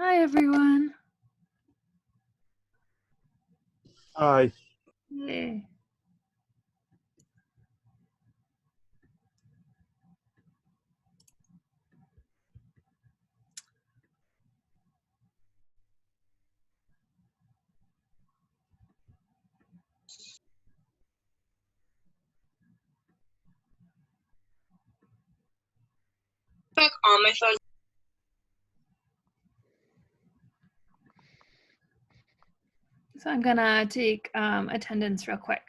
Hi, everyone. Hi. Hey. Back on my phone. So I'm gonna take attendance real quick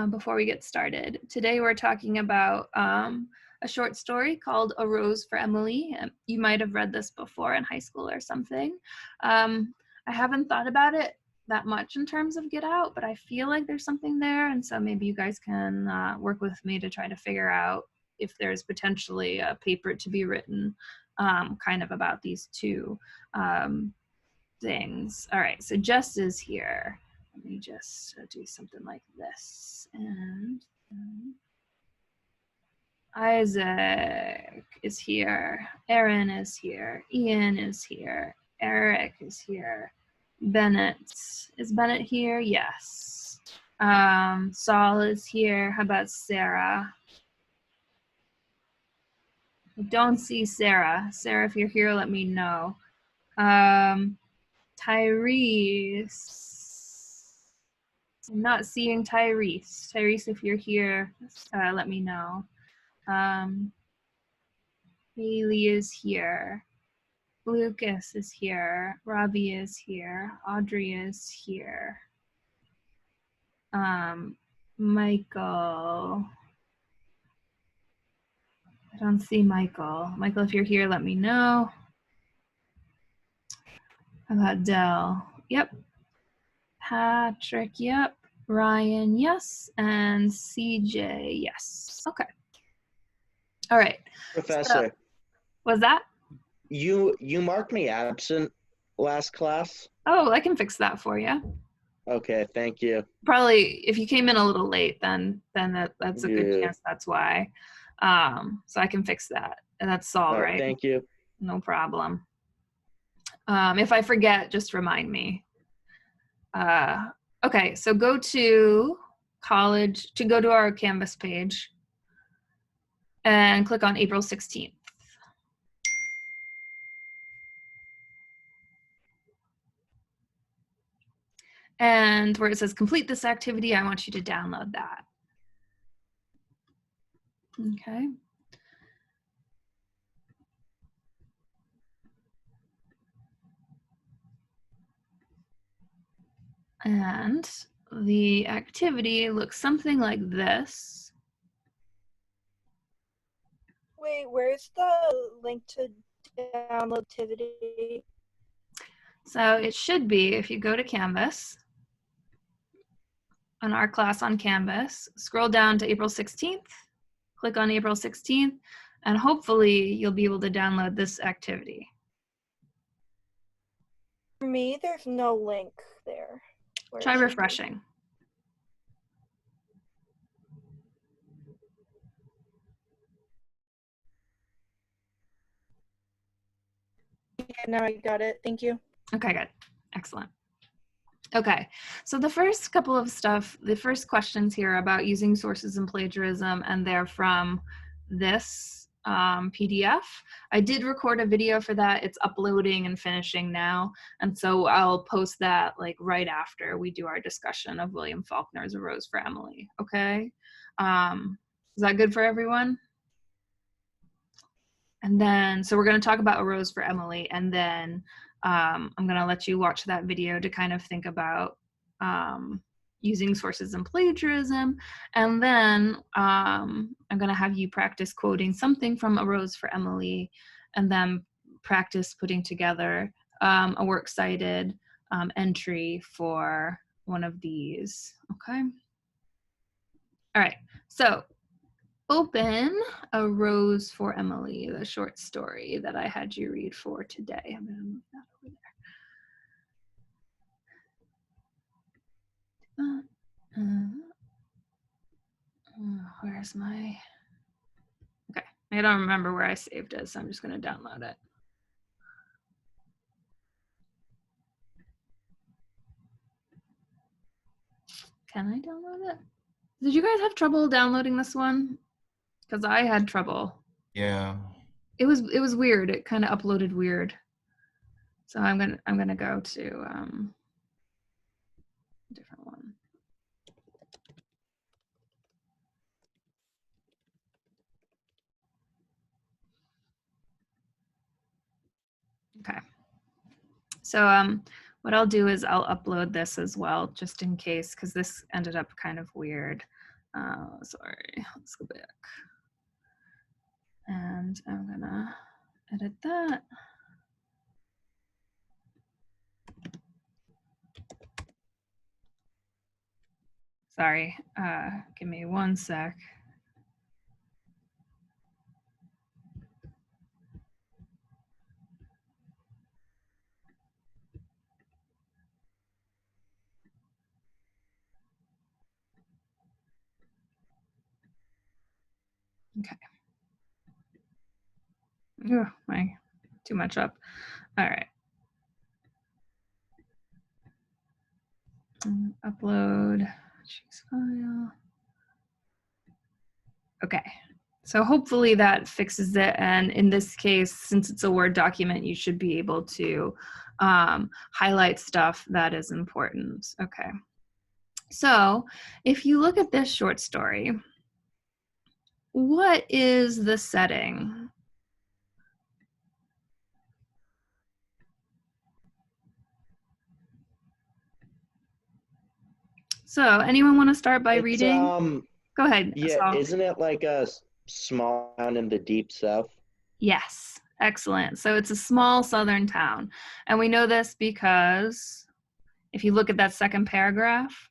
before we get started. Today we're talking about a short story called A Rose for Emily. You might have read this before in high school or something. I haven't thought about it that much in terms of Get Out, but I feel like there's something there, and so maybe you guys can work with me to try to figure out if there's potentially a paper to be written kind of about these two things. All right, so Jess is here. Let me just do something like this. And Isaac is here. Aaron is here. Ian is here. Eric is here. Bennett. Is Bennett here? Yes. Saul is here. How about Sarah? I don't see Sarah. Sarah, if you're here, let me know. Tyrese. I'm not seeing Tyrese. Tyrese, if you're here, let me know. Haley is here. Lucas is here. Robbie is here. Audrey is here. Michael. I don't see Michael. Michael, if you're here, let me know. How about Dell? Yep. Patrick, yep. Ryan, yes. And CJ, yes. Okay. All right. Professor, Was that? you marked me absent last class. Oh, I can fix that for you. Okay, thank you. Probably if you came in a little late, then that's a good chance that's why. So I can fix that. And that's all right. Thank you. No problem. If I forget, just remind me. Okay, so go to college, to go to our Canvas page and click on April 16th. And where it says complete this activity, I want you to download that. Okay. And the activity looks something like this. Wait, where's the link to download activity? So it should be, if you go to Canvas, on our class on Canvas, scroll down to April 16th, click on April 16th, and hopefully you'll be able to download this activity. For me, there's no link there. Try refreshing. Yeah, now I got it. Thank you. Okay, good. Excellent. Okay, so the first couple of the first questions here about using sources and plagiarism, and they're from this PDF. I did record a video for that. It's uploading and finishing now, and so I'll post that like right after we do our discussion of William Faulkner's A Rose for Emily. Okay, is that good for everyone? And then, so we're going to talk about A Rose for Emily, and then I'm going to let you watch that video to kind of think about using sources and plagiarism. And then I'm going to have you practice quoting something from A Rose for Emily, and then practice putting together a works cited entry for one of these. Okay. All right. So open A Rose for Emily, the short story that I had you read for today. I'm going to move that over there. Where's my... Okay, I don't remember where I saved it, so I'm just going to download it. Can I download it? Did you guys have trouble downloading this one? Because I had trouble. Yeah. It was weird. It kind of uploaded weird. So I'm gonna go to a different one. Okay. So what I'll do is I'll upload this as well, just in case, because this ended up kind of weird. Sorry, let's go back. And I'm gonna edit that. Sorry, give me 1 sec. Okay. Oh, my, too much up. All right. Upload, choose file. Okay. So hopefully that fixes it. And in this case, since it's a Word document, you should be able to highlight stuff that is important. Okay. So if you look at this short story, what is the setting? So anyone want to start by reading? Go ahead. Yeah, Saul. isn't it like a small town in the deep south? Yes, excellent. So it's a small southern town. And we know this because if you look at that second paragraph,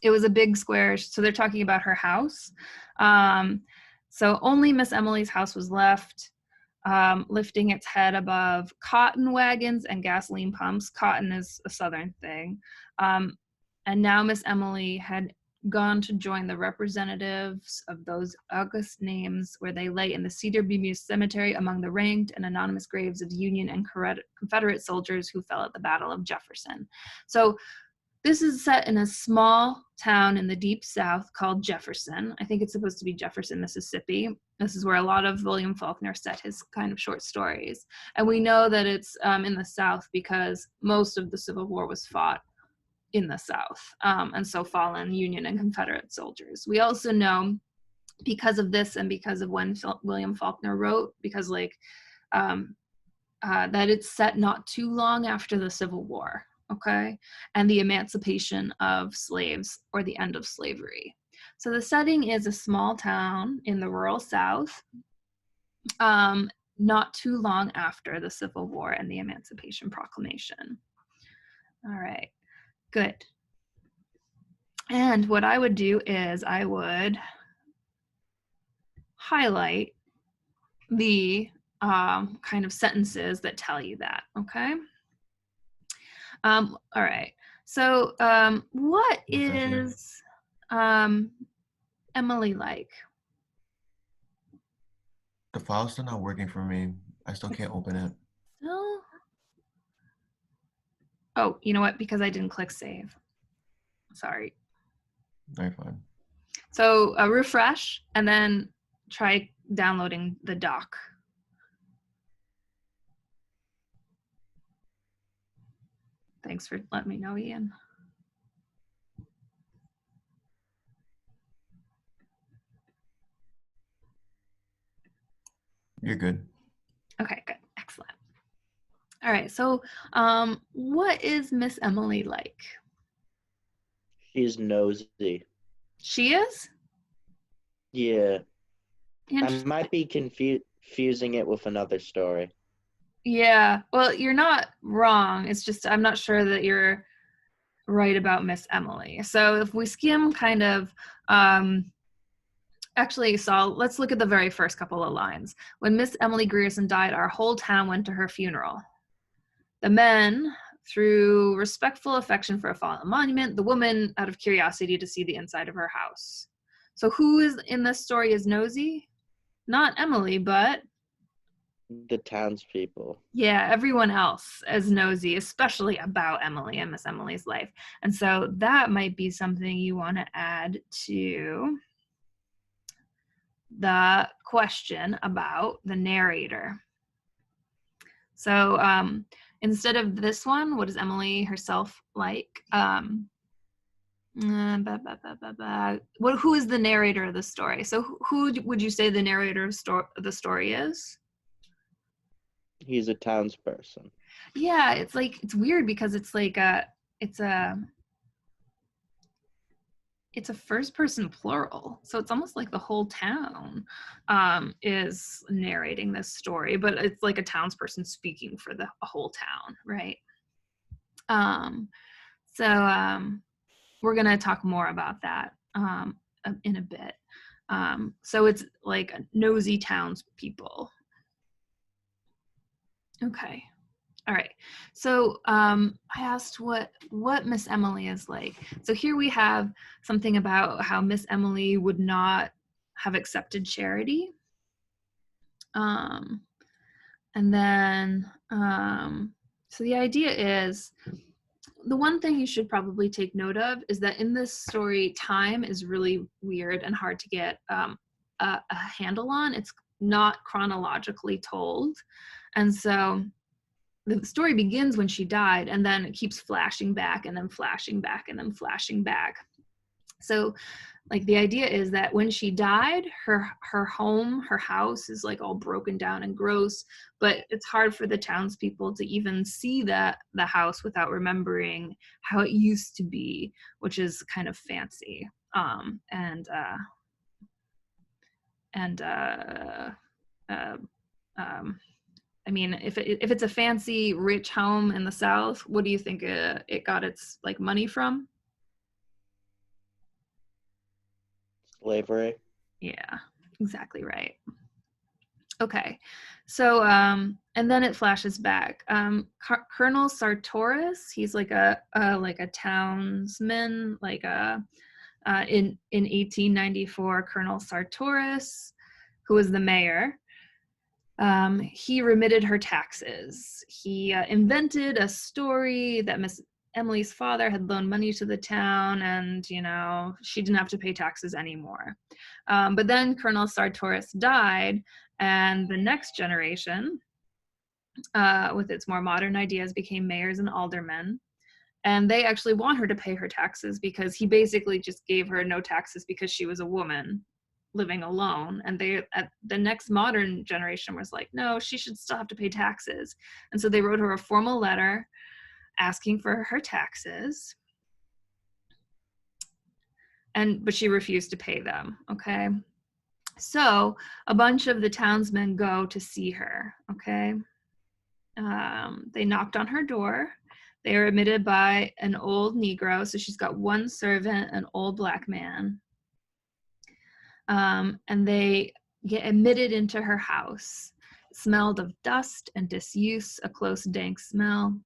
it was a big square. So they're talking about her house. So only Miss Emily's house was left, lifting its head above cotton wagons and gasoline pumps. Cotton is a southern thing. And now Miss Emily had gone to join the representatives of those august names where they lay in the Cedar Bemus Cemetery among the ranked and anonymous graves of Union and Confederate soldiers who fell at the Battle of Jefferson. So this is set in a small town in the deep south called Jefferson. I think it's supposed to be Jefferson, Mississippi. This is where a lot of William Faulkner set his kind of short stories. And we know that it's in the South because most of the Civil War was fought in the South, and so fallen Union and Confederate soldiers. We also know, because of this and because of when William Faulkner wrote, because that it's set not too long after the Civil War, okay, and the emancipation of slaves or the end of slavery. So the setting is a small town in the rural South, not too long after the Civil War and the Emancipation Proclamation. All right. Good. And what I would do is I would highlight the kind of sentences that tell you that, okay? All right. So what is Emily like? The file's still not working for me. I still can't open it. No. Oh, you know what? Because I didn't click save. Sorry. Very fine. So refresh and then try downloading the doc. Thanks for letting me know, Ian. You're good. Okay, good. Excellent. All right, so what is Miss Emily like? She's nosy. She is? Yeah. I Interesting. might be confusing it with another story. Yeah, well, you're not wrong. It's just I'm not sure that you're right about Miss Emily. So if we skim kind of, actually, Saul, let's look at the very first couple of lines. When Miss Emily Grierson died, our whole town went to her funeral. The men, through respectful affection for a fallen monument, the woman out of curiosity to see the inside of her house. So who is in this story is nosy? Not Emily, but The townspeople. Yeah, everyone else is nosy, especially about Emily and Miss Emily's life. And so that might be something you want to add to the question about the narrator. So instead of this one, what is Emily herself like? Who is the narrator of the story? So who would you say the narrator of the story is? He's a townsperson. Yeah, it's weird because it's a first person plural. So it's almost like the whole town is narrating this story, but it's like a townsperson speaking for the whole town, right? We're going to talk more about that in a bit. So it's like nosy townspeople. Okay. All right. So I asked what Miss Emily is like. So here we have something about how Miss Emily would not have accepted charity. And then, so the idea is, the one thing you should probably take note of is that in this story, time is really weird and hard to get a handle on. It's not chronologically told. And so the story begins when she died, and then it keeps flashing back and then flashing back and then flashing back. So like the idea is that when she died, her house is like all broken down and gross, but it's hard for the townspeople to even see the house without remembering how it used to be, which is kind of fancy. I mean, if it's a fancy, rich home in the South, what do you think it got its like money from? Slavery. Yeah, exactly right. Okay, so and then it flashes back. Colonel Sartoris, he's like a townsman, like in 1894, Colonel Sartoris, who was the mayor. He remitted her taxes. He invented a story that Miss Emily's father had loaned money to the town, and she didn't have to pay taxes anymore. But then Colonel Sartoris died, and the next generation, with its more modern ideas, became mayors and aldermen. And they actually want her to pay her taxes because he basically just gave her no taxes because she was a woman living alone. And the next modern generation was like, no, she should still have to pay taxes. And so they wrote her a formal letter asking for her taxes, but she refused to pay them. Okay, so a bunch of the townsmen go to see her. Okay, they knocked on her door. They are admitted by an old Negro, so she's got one servant, an old black man, and they get admitted into her house. It smelled of dust and disuse, a close, dank smell.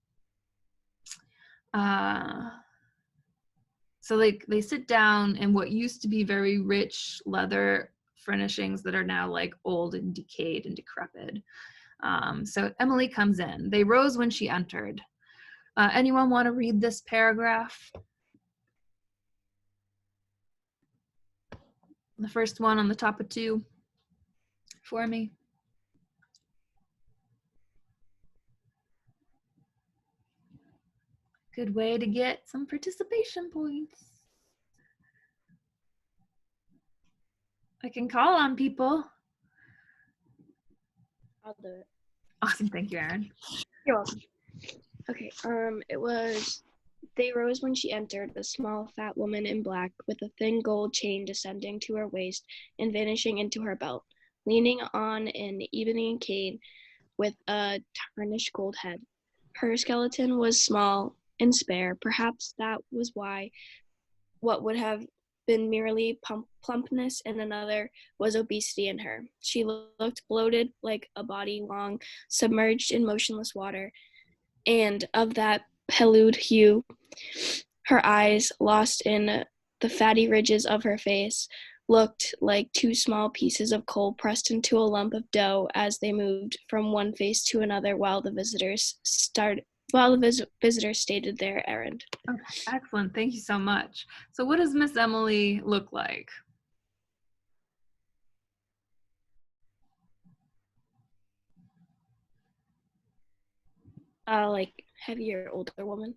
So they sit down in what used to be very rich leather furnishings that are now like old and decayed and decrepit. So Emily comes in. They rose when she entered. Anyone want to read this paragraph? The first one on the top of 2 for me. Good way to get some participation points. I can call on people. I'll do it. Awesome, thank you, Erin. You're welcome. Okay, it was, they rose when she entered, a small, fat woman in black, with a thin gold chain descending to her waist and vanishing into her belt, leaning on an ebony cane with a tarnished gold head. Her skeleton was small and spare. Perhaps that was why what would have been merely plumpness in another was obesity in her. She looked bloated, like a body long submerged in motionless water, and of that pellued hue. Her eyes, lost in the fatty ridges of her face, looked like two small pieces of coal pressed into a lump of dough as they moved from one face to another while the visitors stated their errand. Okay, excellent. Thank you so much. So what does Miss Emily look like? Like heavier older woman.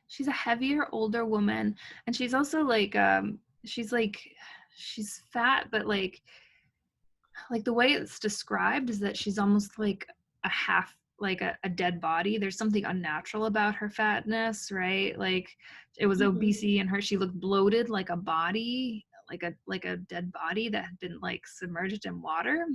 She's a heavier older woman, and she's also like she's fat, but like the way it's described is that she's almost like a half, like a dead body. There's something unnatural about her fatness, right? Like it was obesity in her. She looked bloated, like a body, like a dead body that had been like submerged in water.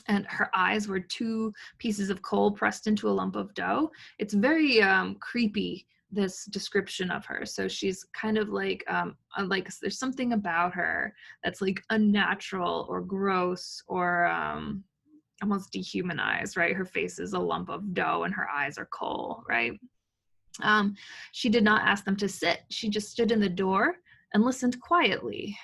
And her eyes were two pieces of coal pressed into a lump of dough. It's very creepy, this description of her. So she's kind of like there's something about her that's like unnatural or gross or almost dehumanized, right? Her face is a lump of dough and her eyes are coal, right? She did not ask them to sit. She just stood in the door and listened quietly.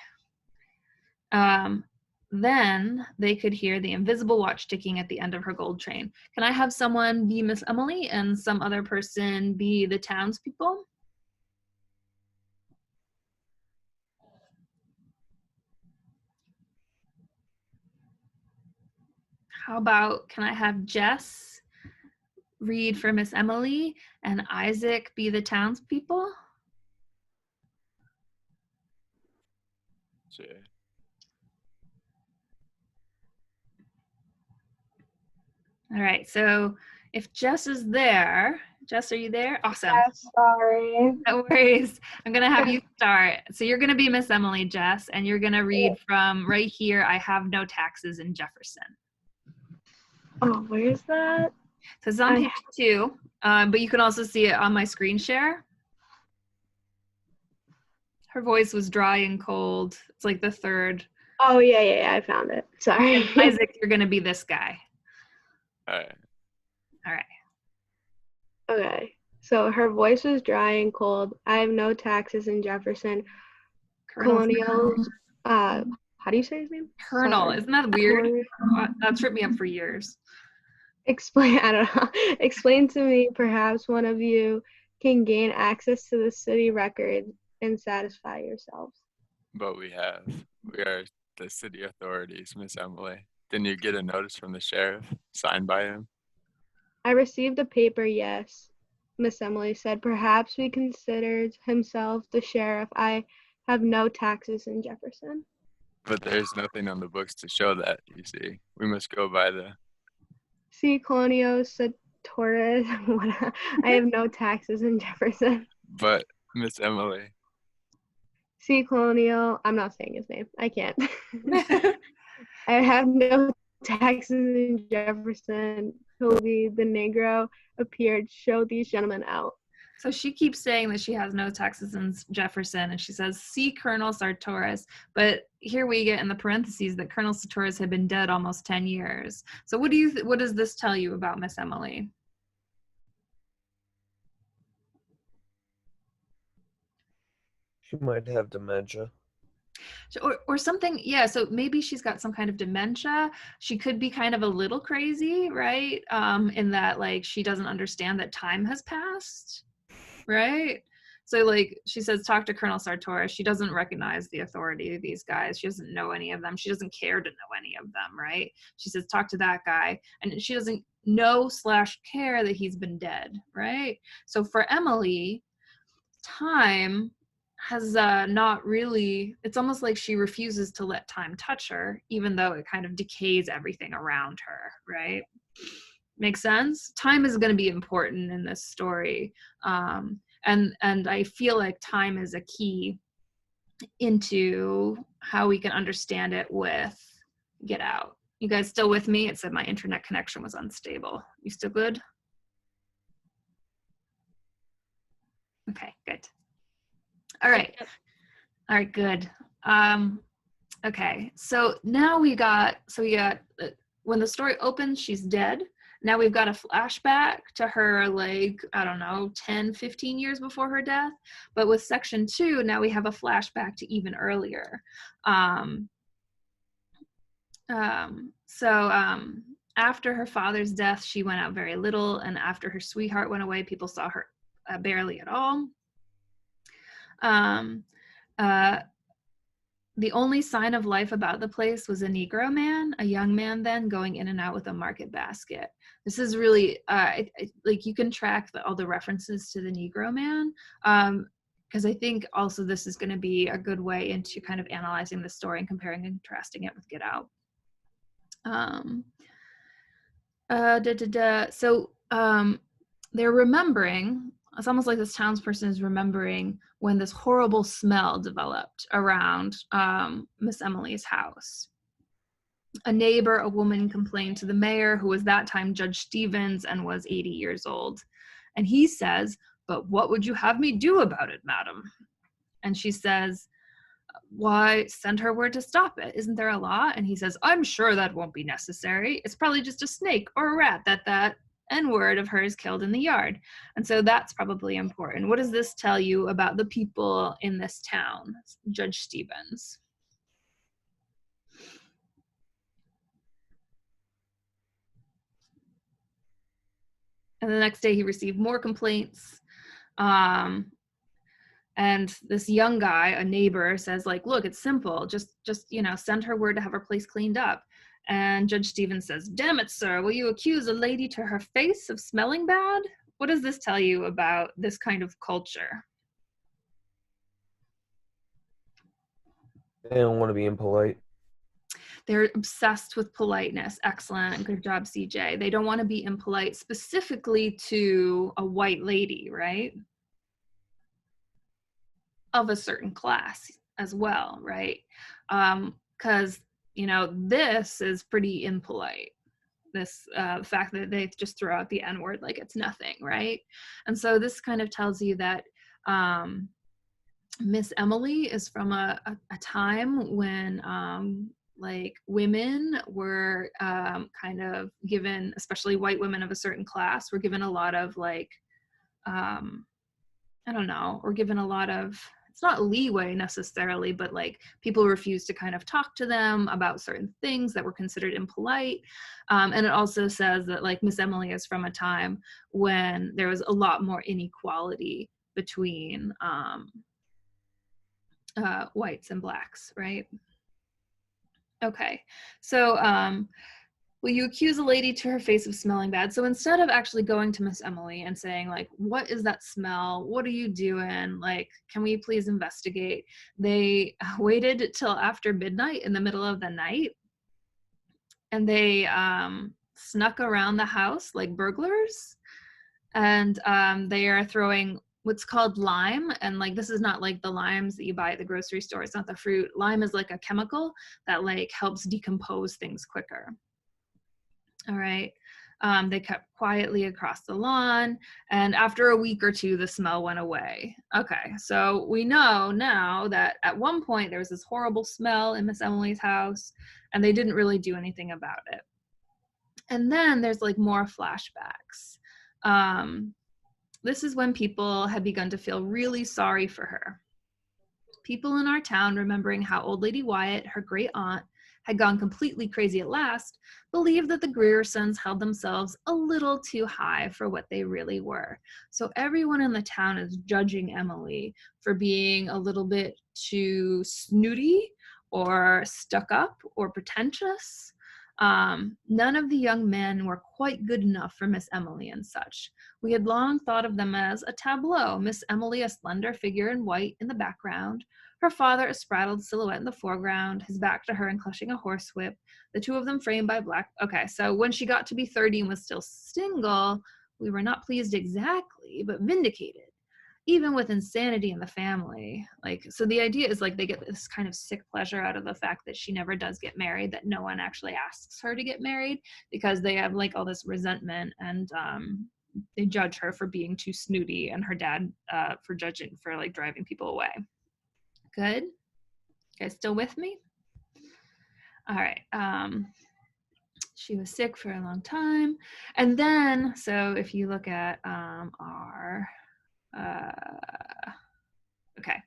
Then they could hear the invisible watch ticking at the end of her gold train. Can I have someone be Miss Emily and some other person be the townspeople? How about, can I have Jess read for Miss Emily and Isaac be the townspeople? Sure. All right, so if Jess is there, Jess, are you there? Awesome. Yeah, sorry. No worries. I'm going to have you start. So you're going to be Miss Emily, Jess, and you're going to read from right here, I have no taxes in Jefferson. Oh, where's that? So it's on page 2, but you can also see it on my screen share. Her voice was dry and cold. It's like the third. Oh, yeah, I found it. Sorry. Isaac, you're going to be this guy. All right. All right. Okay. So her voice was dry and cold. I have no taxes in Jefferson. Colonials. How do you say his name? Colonel. Sorry. Isn't that weird? That tripped me up for years. Explain. I don't know. Explain to me. Perhaps one of you can gain access to the city records and satisfy yourselves. But we are the city authorities, Miss Emily. Didn't you get a notice from the sheriff signed by him? I received a paper, yes. Miss Emily said, perhaps he considers himself the sheriff. I have no taxes in Jefferson. But there's nothing on the books to show that, you see. We must go by the... See, Colonio, said Torres. I have no taxes in Jefferson. But, Miss Emily... See, Colonial, I'm not saying his name. I can't. I have no taxes in Jefferson. Toby, the Negro, appeared. Show these gentlemen out. So she keeps saying that she has no taxes in Jefferson, and she says, see Colonel Sartoris. But here we get in the parentheses that Colonel Sartoris had been dead almost 10 years. So what does this tell you about Miss Emily? She might have dementia. Or something, yeah, so maybe she's got some kind of dementia. She could be kind of a little crazy, right? In that, like, she doesn't understand that time has passed, right? So, like, she says, talk to Colonel Sartoris. She doesn't recognize the authority of these guys. She doesn't know any of them. She doesn't care to know any of them, right? She says, talk to that guy. And she doesn't know/care that he's been dead, right? So for Emily, time has not really, it's almost like she refuses to let time touch her, even though it kind of decays everything around her, right? Make sense? Time is going to be important in this story. And I feel like time is a key into how we can understand it with Get Out. You guys still with me? It said my internet connection was unstable. You still good? Okay, good. All right. All right, good. Okay, so now we got when the story opens, she's dead. Now we've got a flashback to her, like, I don't know, 10, 15 years before her death. But with section 2, now we have a flashback to even earlier. After her father's death, she went out very little, and after her sweetheart went away, people saw her barely at all. Um, uh, the only sign of life about the place was a Negro man, a young man then, going in and out with a market basket. This is really, like you can track all the references to the Negro man, because I think also this is going to be a good way into kind of analyzing the story and comparing and contrasting it with Get Out. So they're remembering, it's almost like this townsperson is remembering when this horrible smell developed around Miss Emily's house. A neighbor, a woman, complained to the mayor, who was that time Judge Stevens and was 80 years old. And he says, "But what would you have me do about it, madam?" And she says, "Why, send her word to stop it. Isn't there a law?" And he says, "I'm sure that won't be necessary. It's probably just a snake or a rat that N-word of hers killed in the yard." And so that's probably important. What does this tell you about the people in this town, Judge Stevens? And the next day he received more complaints. And this young guy, a neighbor, says, like, "Look, it's simple. Just send her word to have her place cleaned up." And Judge Stevens says, "Damn it, sir, will you accuse a lady to her face of smelling bad?" What does this tell you about this kind of culture? They don't want to be impolite. They're obsessed with politeness. Excellent. Good job, CJ. They don't want to be impolite, specifically to a white lady, right? Of a certain class as well, right? Because, this is pretty impolite. This fact that they just throw out the N-word like it's nothing, right? And so this kind of tells you that Miss Emily is from a time when like women were kind of given, especially white women of a certain class, were given a lot of like, I don't know, or given a lot of, it's not leeway necessarily, but like people refused to kind of talk to them about certain things that were considered impolite. And it also says that like Miss Emily is from a time when there was a lot more inequality between whites and blacks, right? Okay, so will you accuse a lady to her face of smelling bad? So instead of actually going to Miss Emily and saying like, "What is that smell? What are you doing? Like, can we please investigate?" They waited till after midnight in the middle of the night, and they snuck around the house like burglars, and they are throwing what's called lime. And like, this is not like the limes that you buy at the grocery store. It's not the fruit. Lime is like a chemical that like helps decompose things quicker. All right. They kept quietly across the lawn, and after a week or two, the smell went away. Okay, so we know now that at one point there was this horrible smell in Miss Emily's house, and they didn't really do anything about it. And then there's like more flashbacks. This is when people had begun to feel really sorry for her. People in our town, remembering how old Lady Wyatt, her great aunt, had gone completely crazy at last, believed that the Griersons held themselves a little too high for what they really were. So everyone in the town is judging Emily for being a little bit too snooty or stuck up or pretentious. None of the young men were quite good enough for Miss Emily and such. We had long thought of them as a tableau, Miss Emily a slender figure in white in the background, her father a spraddled silhouette in the foreground, his back to her and clutching a horsewhip, the two of them framed by black. Okay, so when she got to be 30 and was still single, we were not pleased exactly, but vindicated, even with insanity in the family. Like, so the idea is like they get this kind of sick pleasure out of the fact that she never does get married, that no one actually asks her to get married, because they have like all this resentment, and they judge her for being too snooty, and her dad for judging, for like driving people away. Good? You guys still with me? All right. She was sick for a long time. And then, so if you look at our, okay.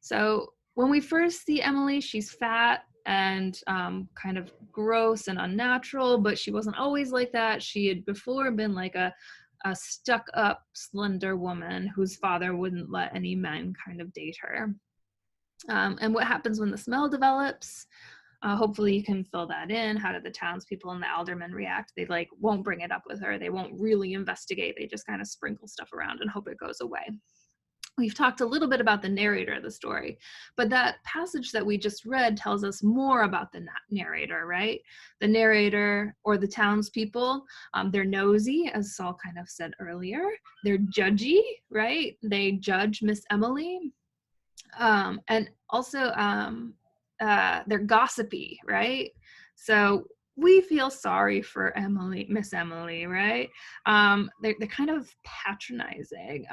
So when we first see Emily, she's fat and kind of gross and unnatural, but she wasn't always like that. She had before been like a stuck up, slender woman whose father wouldn't let any men kind of date her. And what happens when the smell develops? Hopefully you can fill that in. How did the townspeople and the aldermen react? They like won't bring it up with her. They won't really investigate. They just kind of sprinkle stuff around and hope it goes away. We've talked a little bit about the narrator of the story, but that passage that we just read tells us more about the narrator, right? The narrator or the townspeople, they're nosy, as Saul kind of said earlier. They're judgy, right? They judge Miss Emily. And also they're gossipy, right? So we feel sorry for Miss Emily, right? They're kind of patronizing.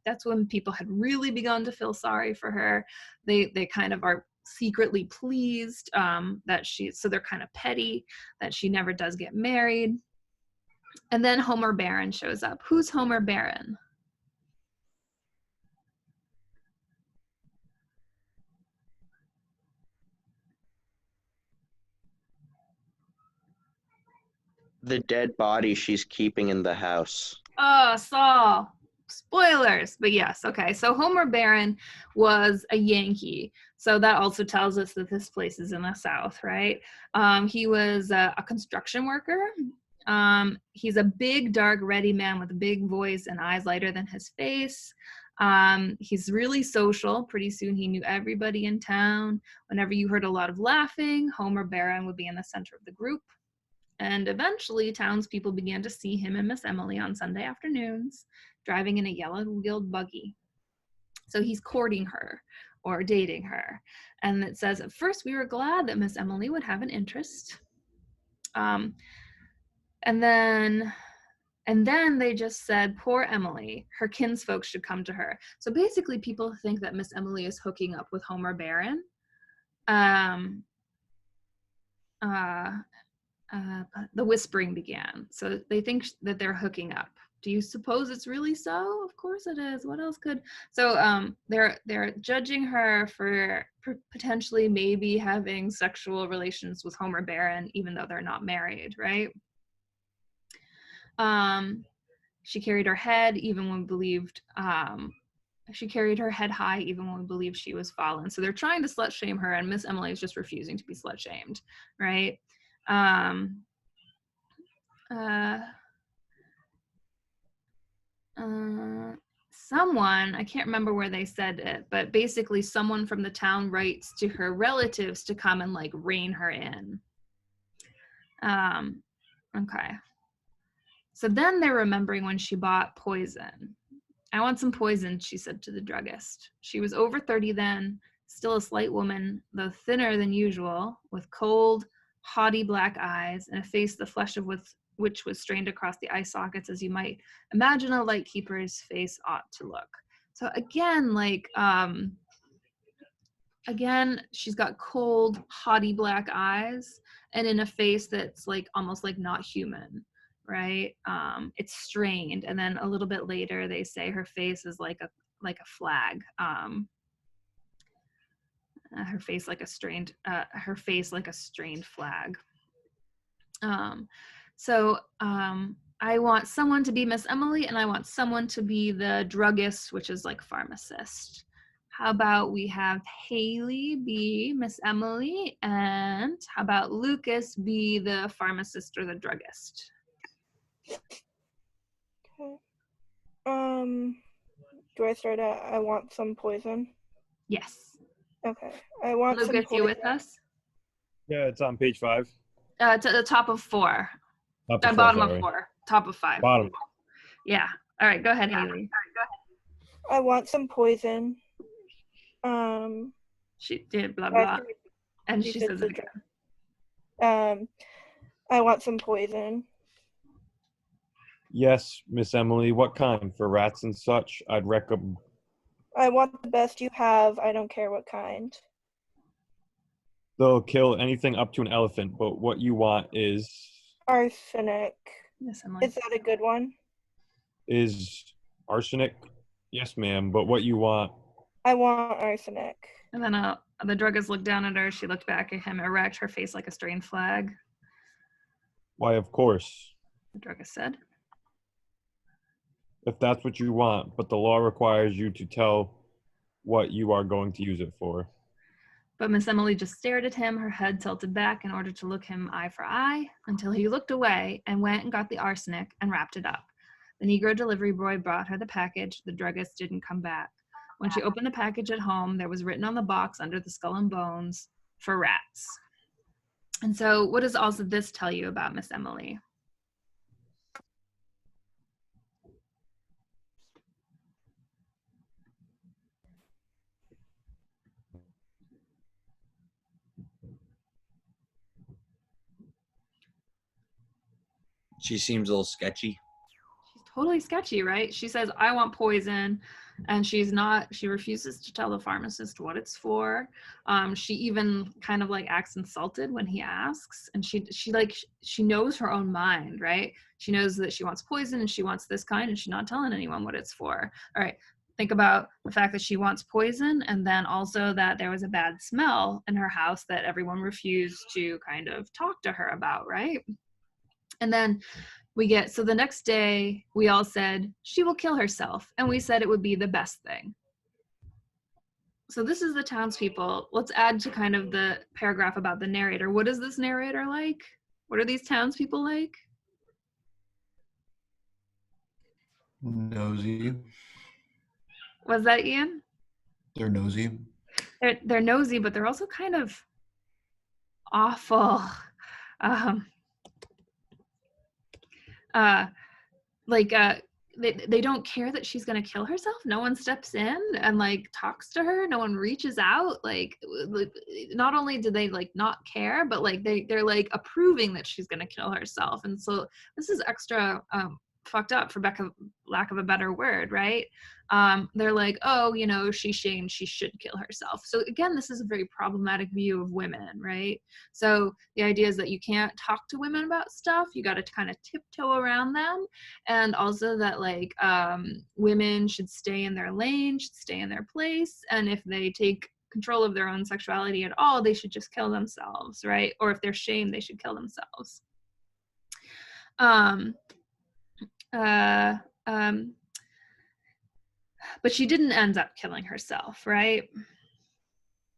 That's when people had really begun to feel sorry for her. They kind of are secretly pleased so they're kind of petty that she never does get married. And then Homer Barron shows up. Who's Homer Barron? The dead body she's keeping in the house. Oh, Saul. Spoilers, but yes. Okay, so Homer Barron was a Yankee. So that also tells us that this place is in the South, right? He was a construction worker. He's a big, dark, ready man with a big voice and eyes lighter than his face. He's really social. Pretty soon he knew everybody in town. Whenever you heard a lot of laughing, Homer Barron would be in the center of the group. And eventually, townspeople began to see him and Miss Emily on Sunday afternoons, driving in a yellow-wheeled buggy. So he's courting her or dating her. And it says, at first we were glad that Miss Emily would have an interest. And then they just said, poor Emily, her kinsfolk should come to her. So basically, people think that Miss Emily is hooking up with Homer Barron. The whispering began. So they think that they're hooking up. Do you suppose it's really so? Of course it is. What else could? So they're judging her for potentially maybe having sexual relations with Homer Barron, even though they're not married, right? She carried her head even when believed. She carried her head high even when we believed she was fallen. So they're trying to slut shame her, and Miss Emily is just refusing to be slut shamed, right? Someone, I can't remember where they said it, but basically someone from the town writes to her relatives to come and like rein her in. Okay. So then they're remembering when she bought poison. I want some poison, she said to the druggist. She was over 30 then, still a slight woman, though thinner than usual, with cold, haughty black eyes and a face the flesh of which was strained across the eye sockets as you might imagine a lightkeeper's face ought to look. So again, she's got cold, haughty black eyes and in a face that's like almost like not human, right? It's strained. And then a little bit later they say her face is like a flag. Her face like a strained flag. I want someone to be Miss Emily and I want someone to be the druggist, which is like pharmacist. How about we have Haley be Miss Emily, and how about Lucas be the pharmacist or the druggist? Okay. Do I start at I want some poison? Yes. Okay. I want some Lucas, poison. you with us? Yeah, it's on page 5. To the top of 4. Bottom of 4. Top of 5. Bottom. Yeah. All right, go ahead, Haley. I want some poison. She did blah blah, and she says it again. I want some poison. Yes, Miss Emily. What kind? For rats and such? I'd recommend. I want the best you have. I don't care what kind. They'll kill anything up to an elephant, but what you want is arsenic. Yes, Emily. Is that a good one? Is arsenic? Yes, ma'am. But what you want? I want arsenic. And then The druggist looked down at her. She looked back at him, erect, her face like a strained flag. Why, of course, The druggist said. if that's what you want, but the law requires you to tell what you are going to use it for. But Miss Emily just stared at him, her head tilted back in order to look him eye for eye, until he looked away and went and got the arsenic and wrapped it up. The Negro delivery boy brought her the package. The druggist didn't come back. When she opened the package at home, there was written on the box under the skull and bones, "For rats." And so what does also this tell you about Miss Emily? She seems a little sketchy. She's totally sketchy, right? She says, "I want poison," and she refuses to tell the pharmacist what it's for. She even kind of like acts insulted when he asks, and she knows her own mind, right? She knows that she wants poison and she wants this kind, and she's not telling anyone what it's for. All right, think about the fact that she wants poison, and then also that there was a bad smell in her house that everyone refused to kind of talk to her about, right? And then so the next day we all said she will kill herself, and we said it would be the best thing. So this is the townspeople. Let's add to kind of the paragraph about the narrator. What is this narrator like? What are these townspeople like? Nosy. Was that Ian? They're nosy. They're nosy, but they're also kind of awful. They don't care that she's gonna kill herself. No one steps in and like talks to her. No one reaches out. Like not only do they like not care, but like they're like approving that she's gonna kill herself. And so this is extra fucked up, for lack of a better word, right? They're like, oh, you know, she's shamed, she should kill herself. So again, this is a very problematic view of women, right? So the idea is that you can't talk to women about stuff. You got to kind of tiptoe around them. And also that like women should stay in their lane, should stay in their place. And if they take control of their own sexuality at all, they should just kill themselves, right? Or if they're shamed, they should kill themselves. But she didn't end up killing herself, right?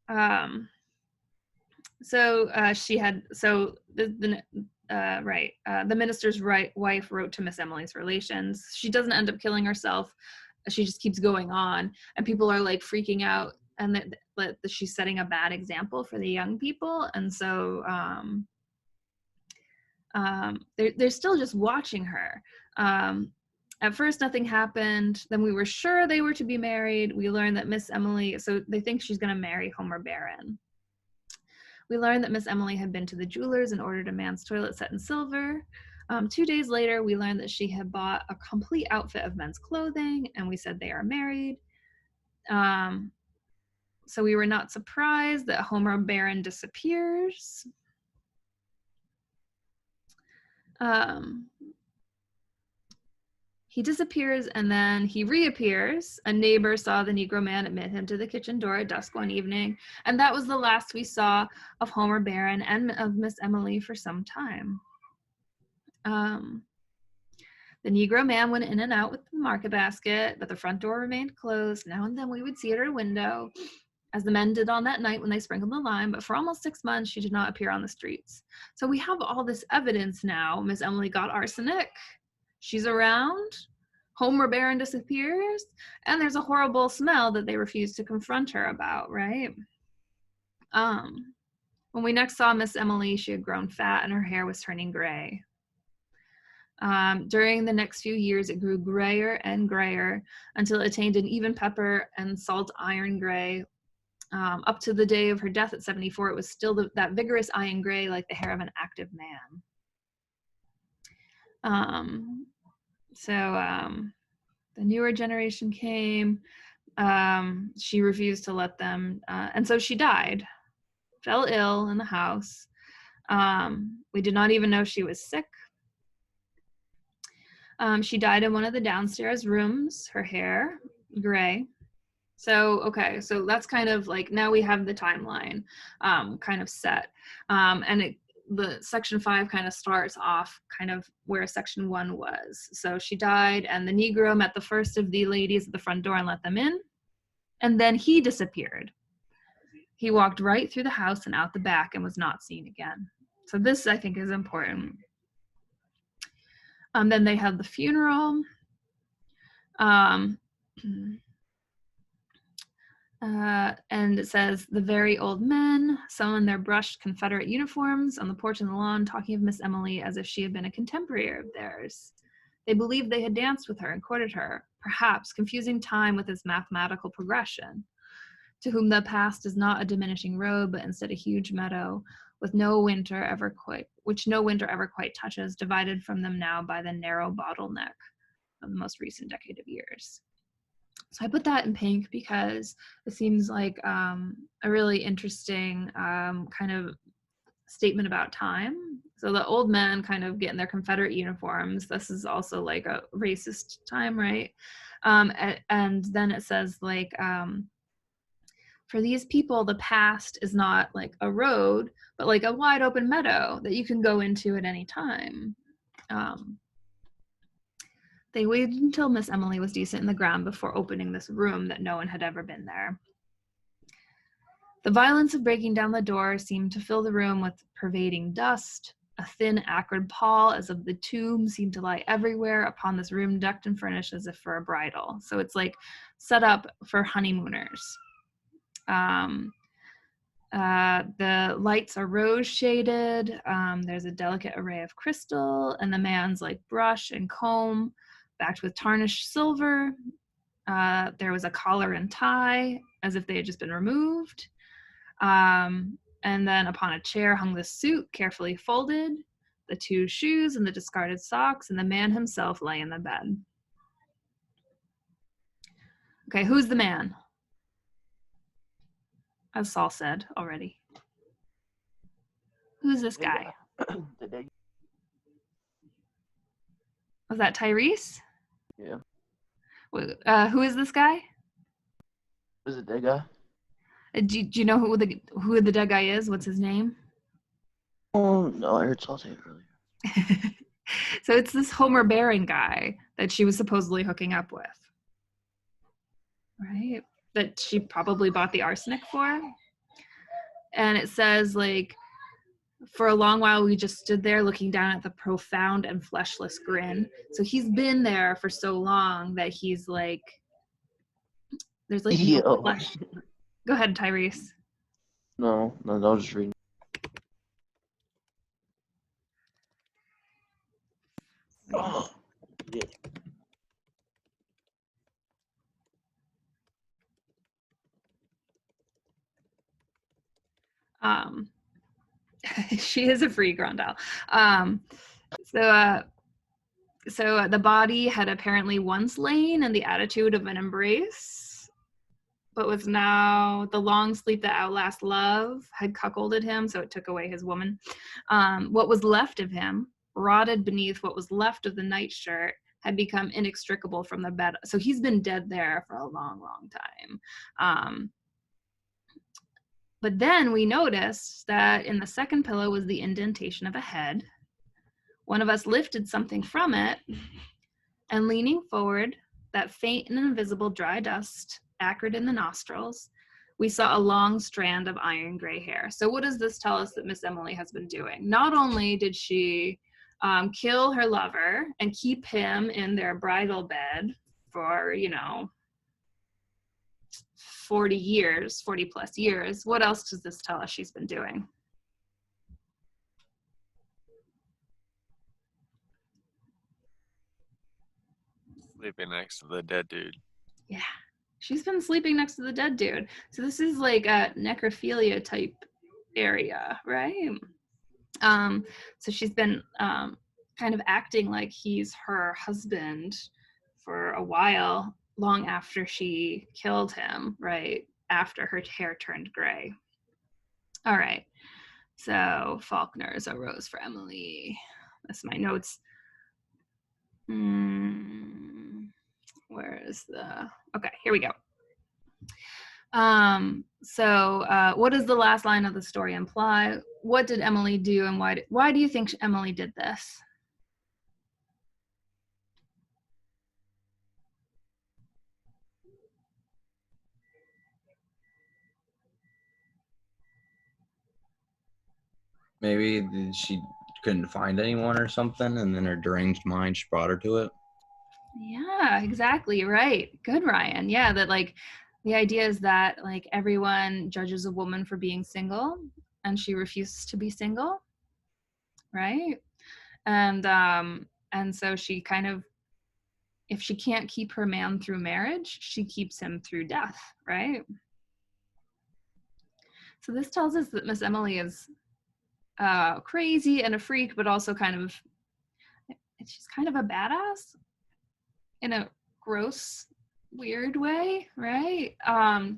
The minister's wife wrote to Miss Emily's relations. She doesn't end up killing herself. She just keeps going on, and people are like freaking out, and that she's setting a bad example for the young people. And so they're still just watching her. At first, nothing happened. Then we were sure they were to be married. We learned that Miss Emily, so they think she's going to marry Homer Barron. We learned that Miss Emily had been to the jeweler's and ordered a man's toilet set in silver. 2 days later, we learned that she had bought a complete outfit of men's clothing, and we said they are married. So we were not surprised that Homer Barron disappears. He disappears and then he reappears. A neighbor saw the Negro man admit him to the kitchen door at dusk one evening, and that was the last we saw of Homer Barron and of Miss Emily for some time. The Negro man went in and out with the market basket, but the front door remained closed. Now and then we would see at her window, as the men did on that night when they sprinkled the lime, but for almost 6 months she did not appear on the streets. So we have all this evidence now. Miss Emily got arsenic. She's around, Homer Barron disappears, and there's a horrible smell that they refuse to confront her about, right? When we next saw Miss Emily, she had grown fat and her hair was turning gray. During the next few years, it grew grayer and grayer until it attained an even pepper and salt iron gray. Up to the day of her death at 74, it was still that vigorous iron gray like the hair of an active man. The newer generation came. She refused to let them, and so she died, fell ill in the house. We did not even know she was sick. She died in one of the downstairs rooms, her hair gray. So, okay, so that's kind of like, now we have the timeline kind of set. And the section 5 kind of starts off kind of where section 1 was. So she died, and the Negro met the first of the ladies at the front door and let them in. And then he disappeared. He walked right through the house and out the back and was not seen again. So this, I think, is important. Then they had the funeral. And it says, the very old men, some in their brushed Confederate uniforms, on the porch and the lawn, talking of Miss Emily as if she had been a contemporary of theirs. They believed they had danced with her and courted her, perhaps confusing time with its mathematical progression. To whom the past is not a diminishing road, but instead a huge meadow, with which no winter ever quite touches, divided from them now by the narrow bottleneck of the most recent decade of years. So I put that in pink because it seems like a really interesting kind of statement about time. So the old men kind of get in their Confederate uniforms. This is also like a racist time, right? And then it says like, for these people, the past is not like a road, but like a wide open meadow that you can go into at any time. They waited until Miss Emily was decent in the ground before opening this room that no one had ever been there. The violence of breaking down the door seemed to fill the room with pervading dust. A thin, acrid pall as of the tomb seemed to lie everywhere upon this room decked and furnished as if for a bridal. So it's like set up for honeymooners. The lights are rose shaded. There's a delicate array of crystal, and the man's like brush and comb backed with tarnished silver. There was a collar and tie as if they had just been removed. And then upon a chair hung the suit carefully folded, the 2 shoes and the discarded socks, and the man himself lay in the bed. Okay, who's the man? As Saul said already. Who's this guy? Was that Tyrese? Yeah. Who is this guy? Is it that guy? Do you know who the dead guy is? What's his name? Oh, no, I heard Saul say it earlier. So it's this Homer Baring guy that she was supposedly hooking up with. Right? That she probably bought the arsenic for. And it says, like, for a long while we just stood there looking down at the profound and fleshless grin. So he's been there for so long that he's like, there's like no flesh. Go ahead, Tyrese. No, I was just reading. Oh, yeah. She is a free Grandal. So the body had apparently once lain in the attitude of an embrace, but was now the long sleep that outlasts love had cuckolded him, so it took away his woman. What was left of him, rotted beneath what was left of the nightshirt, had become inextricable from the bed. So he's been dead there for a long, long time. But then we noticed that in the second pillow was the indentation of a head. One of us lifted something from it, and leaning forward, that faint and invisible dry dust, acrid in the nostrils, we saw a long strand of iron gray hair. So what does this tell us that Miss Emily has been doing? Not only did she kill her lover and keep him in their bridal bed for, 40 plus years. What else does this tell us she's been doing? Sleeping next to the dead dude. Yeah, she's been sleeping next to the dead dude. So this is like a necrophilia type area, right? So she's been kind of acting like he's her husband for a while, long after she killed him, right? After her hair turned gray. All right. So Faulkner's A Rose for Emily. That's my notes. Where is the... Okay, here we go. What does the last line of the story imply? What did Emily do, and why do you think Emily did this? Maybe she couldn't find anyone or something, and then her deranged mind just brought her to it. Yeah, exactly. Right. Good, Ryan. Yeah, that like the idea is that like everyone judges a woman for being single and she refuses to be single. Right. And so she kind of, if she can't keep her man through marriage, she keeps him through death. Right. So this tells us that Miss Emily is crazy and a freak, but also she's kind of a badass in a gross, weird way, right?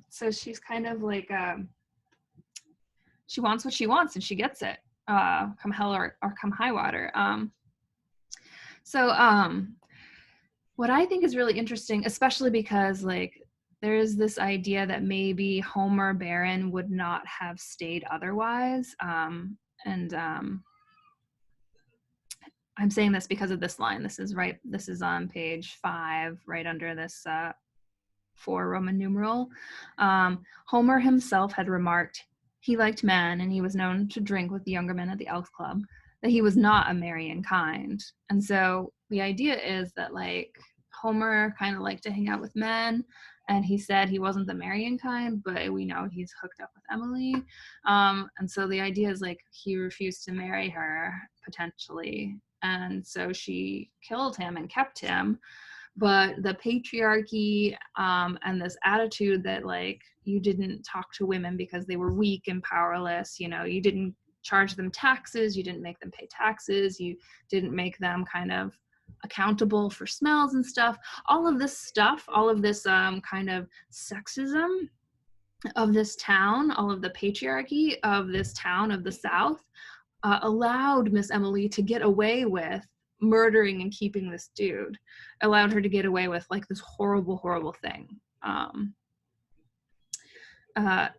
So she's kind of like she wants what she wants and she gets it, come hell or come high water. What I think is really interesting, especially because like there's this idea that maybe Homer Barron would not have stayed otherwise, I'm saying this because of this line. This is on page 5, right under this 4 Roman numeral. Homer himself had remarked he liked men and he was known to drink with the younger men at the Elks Club, that he was not a marrying kind. And so the idea is that like Homer kind of liked to hang out with men, and he said he wasn't the marrying kind, but we know he's hooked up with Emily. And so the idea is like he refused to marry her potentially, and so she killed him and kept him. But the patriarchy and this attitude that like you didn't talk to women because they were weak and powerless, you didn't charge them taxes, you didn't make them pay taxes, you didn't make them kind of accountable for smells and stuff, all of this kind of sexism of this town, all of the patriarchy of this town of the South, allowed Miss Emily to get away with murdering and keeping this dude, allowed her to get away with like this horrible, horrible thing.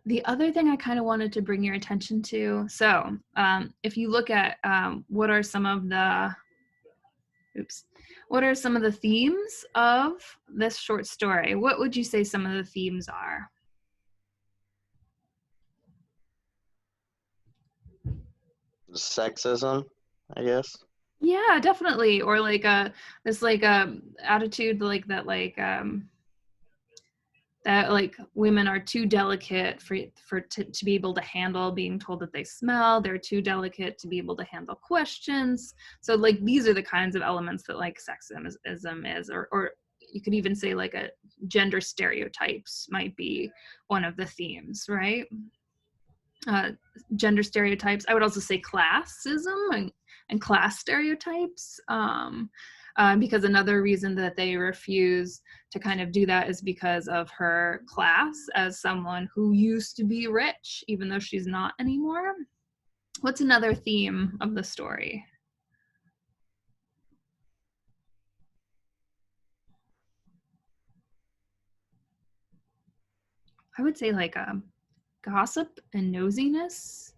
The other thing I kind of wanted to bring your attention to, so if you look at what are some of the themes of this short story, what would you say some of the themes are? Sexism, I guess. Yeah, definitely. Or like this like attitude like that, like that like women are too delicate to be able to handle being told that they smell. They're too delicate to be able to handle questions. So like these are the kinds of elements that like sexism is, or you could even say like a gender stereotypes might be one of the themes, right? Gender stereotypes. I would also say classism and class stereotypes, because another reason that they refuse to kind of do that is because of her class as someone who used to be rich, even though she's not anymore. What's another theme of the story? I would say like gossip and nosiness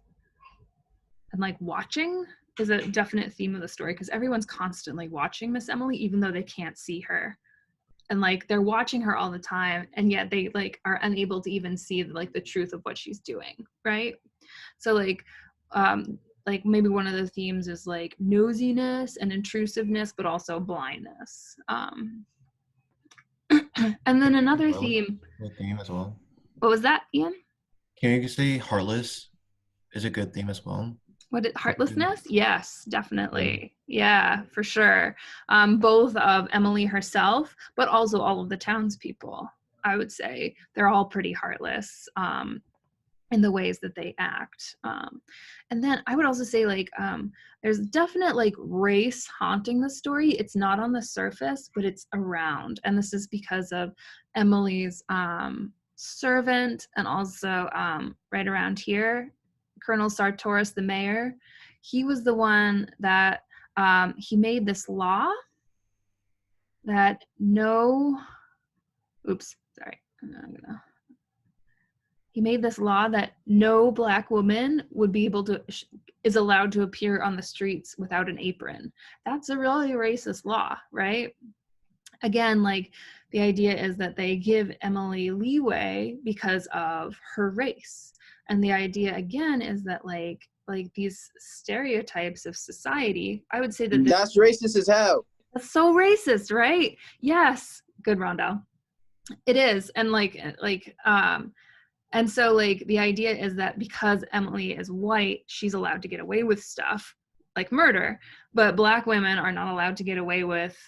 and like watching is a definite theme of the story, because everyone's constantly watching Miss Emily even though they can't see her, and like they're watching her all the time, and yet they like are unable to even see like the truth of what she's doing, right? So like maybe one of the themes is like nosiness and intrusiveness, but also blindness. And then another theme. Good theme as well. What was that, Ian? Can you say heartless is a good theme as well? Heartlessness? Yes, definitely. Yeah, for sure. Both of Emily herself, but also all of the townspeople. I would say they're all pretty heartless in the ways that they act. And then I would also say like there's definite like race haunting the story. It's not on the surface, but it's around. And this is because of Emily's servant, and also right around here, Colonel Sartoris, the mayor. He was the one that he made this law that I'm gonna he made this law that no Black woman would be able to is allowed to appear on the streets without an apron. That's a really racist law, right? Again, like, the idea is that they give Emily leeway because of her race. And the idea again is that like these stereotypes of society, I would say that that's racist as hell. That's so racist, right? Yes. Good, Rondell. It is. And and so like the idea is that because Emily is white, she's allowed to get away with stuff like murder, but Black women are not allowed to get away with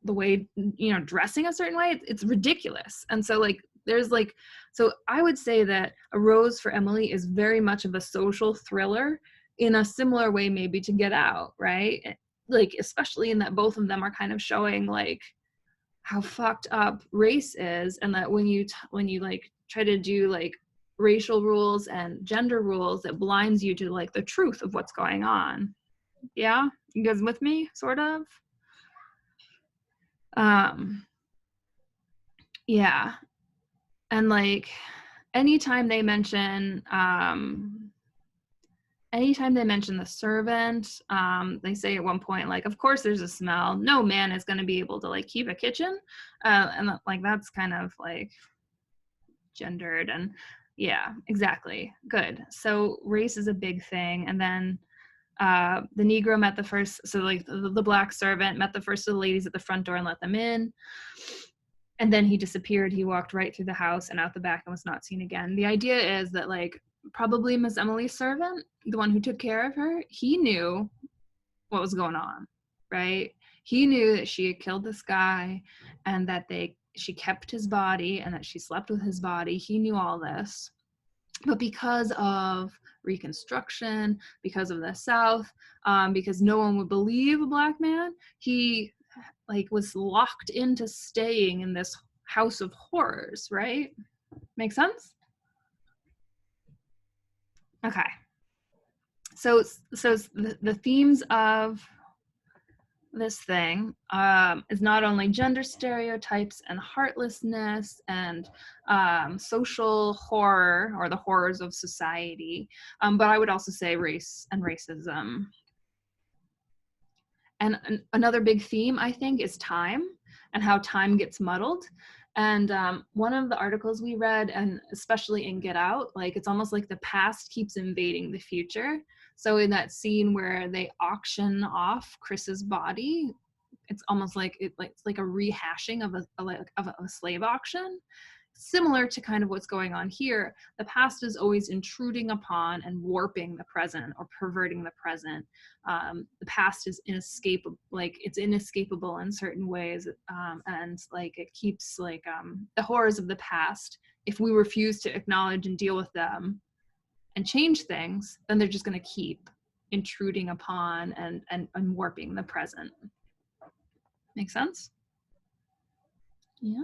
the way, you know, dressing a certain way. It's ridiculous. And so like there's like, so I would say that A Rose for Emily is very much of a social thriller in a similar way maybe to Get Out, right? Like, especially in that both of them are kind of showing like how fucked up race is, and that when you like try to do like racial rules and gender rules, it blinds you to like the truth of what's going on. Yeah, you guys with me, sort of? Yeah. And like anytime they mention the servant, they say at one point, like, of course there's a smell. No man is going to be able to like keep a kitchen. And like, that's kind of like gendered. And yeah, exactly. Good. So race is a big thing. And then the Negro met the first, so like the Black servant met the first of the ladies at the front door and let them in. And then he disappeared. He walked right through the house and out the back and was not seen again. The idea is that like probably Miss Emily's servant, the one who took care of her, he knew what was going on, right? He knew that she had killed this guy and that she kept his body and that she slept with his body. He knew all this. But because of Reconstruction, because of the South, because no one would believe a Black man, he like was locked into staying in this house of horrors, right? Make sense? Okay. So the themes of this thing is not only gender stereotypes and heartlessness and social horror, or the horrors of society, but I would also say race and racism. And another big theme, I think, is time and how time gets muddled. And one of the articles we read, and especially in Get Out, like it's almost like the past keeps invading the future. So in that scene where they auction off Chris's body, it's almost like it's like a rehashing of a slave auction. Similar to kind of what's going on here, the past is always intruding upon and warping the present or perverting the present. The past is inescapable, like it's inescapable in certain ways, and like it keeps like the horrors of the past. If we refuse to acknowledge and deal with them and change things, then they're just going to keep intruding upon and warping the present. Make sense? Yeah.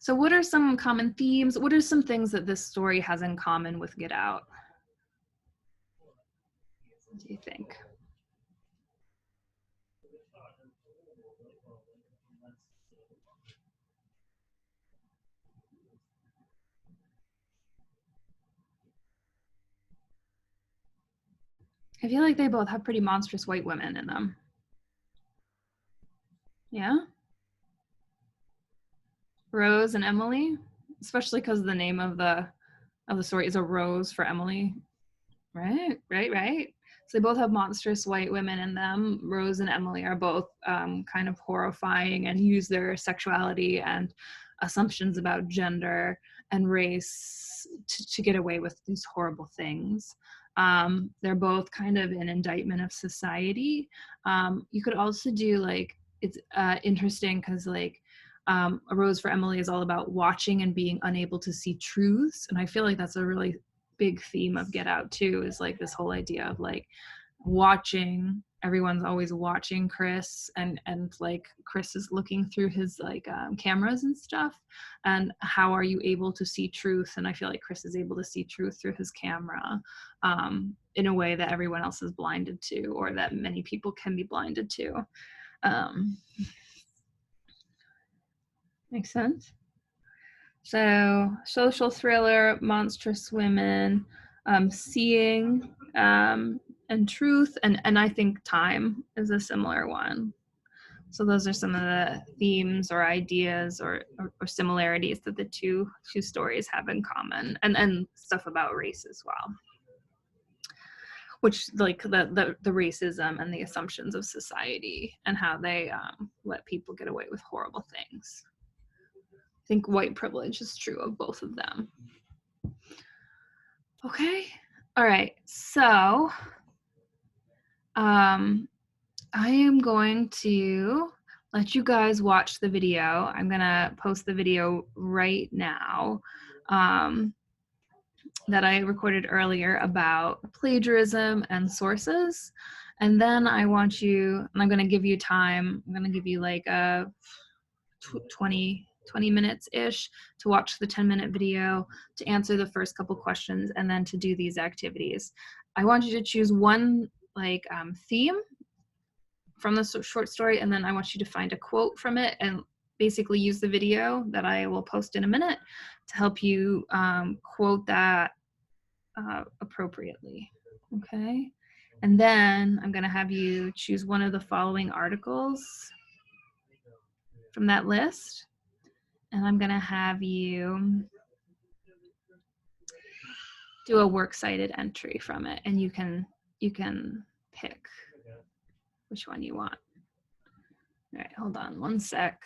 So what are some common themes? What are some things that this story has in common with Get Out? What do you think? I feel like they both have pretty monstrous white women in them. Yeah? Rose and Emily, especially because the name of the story is A Rose for Emily. Right. So they both have monstrous white women in them. Rose and Emily are both kind of horrifying and use their sexuality and assumptions about gender and race to get away with these horrible things. They're both kind of an indictment of society. You could also do like, it's interesting because like, A Rose for Emily is all about watching and being unable to see truths. And I feel like that's a really big theme of Get Out too, is like this whole idea of like watching, everyone's always watching Chris, and like Chris is looking through his like cameras and stuff, and how are you able to see truth? And I feel like Chris is able to see truth through his camera in a way that everyone else is blinded to, or that many people can be blinded to. Makes sense? So social thriller, monstrous women, seeing, and truth, and I think time is a similar one. So those are some of the themes or ideas or similarities that the two stories have in common, and stuff about race as well, which like the racism and the assumptions of society and how they let people get away with horrible things. I think white privilege is true of both of them. Okay, all right, so I am going to let you guys watch the video. I'm gonna post the video right now that I recorded earlier about plagiarism and sources. And then I want you, and I'm gonna give you time, I'm gonna give you like a 20 minutes-ish to watch the 10-minute video, to answer the first couple questions, and then to do these activities. I want you to choose one like theme from the short story, and then I want you to find a quote from it and basically use the video that I will post in a minute to help you quote that appropriately, okay? And then I'm gonna have you choose one of the following articles from that list, and I'm gonna have you do a works cited entry from it, and you can pick which one you want. All right, hold on one sec.